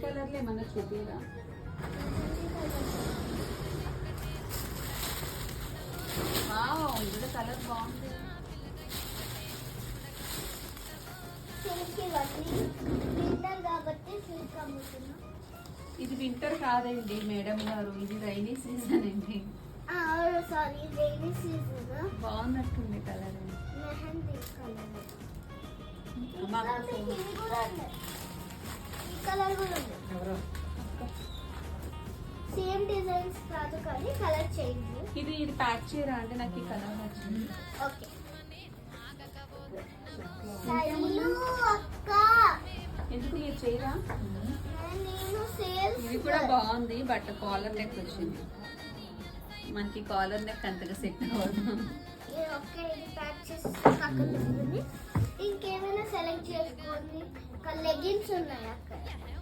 కలర్లు ఏమన్నా చూపిరా? ఇది కలర్ బాగుంది. ఇది వింటర్ కాదండి మేడం గారు, ఇది రైనీ సీజన్ అండి. Sorry, rainy season. బాగున్నట్టుంది కలర్. మెహందీ కలర్. ఈ కలర్ కూడా ఉంది. ఎవరో సేమ్ డిజైన్స్ కాదు కానీ కలర్ చేంజ్. ఇది ప్యాక్ చేయరా అంటే నాకు ఈ కలర్ నచ్చింది. ఓకే. సైలు అక్క ఎందుకు మీరు చేయరా? నేను సేల్స్. ఇది కూడా బాగుంది బట్ కాలర్ నెక్ వచ్చింది. మనకి కాలర్ నెక్ అంతగా సెట్ అవ్వదు. ఓకే, ఇది ప్యాక్ చేసి పక్కన పెట్టుకుని ఇంకేమైనా సెలెక్ట్ చేసుకోండి. లెగిన్స్ ఉన్నాయి అక్కడ.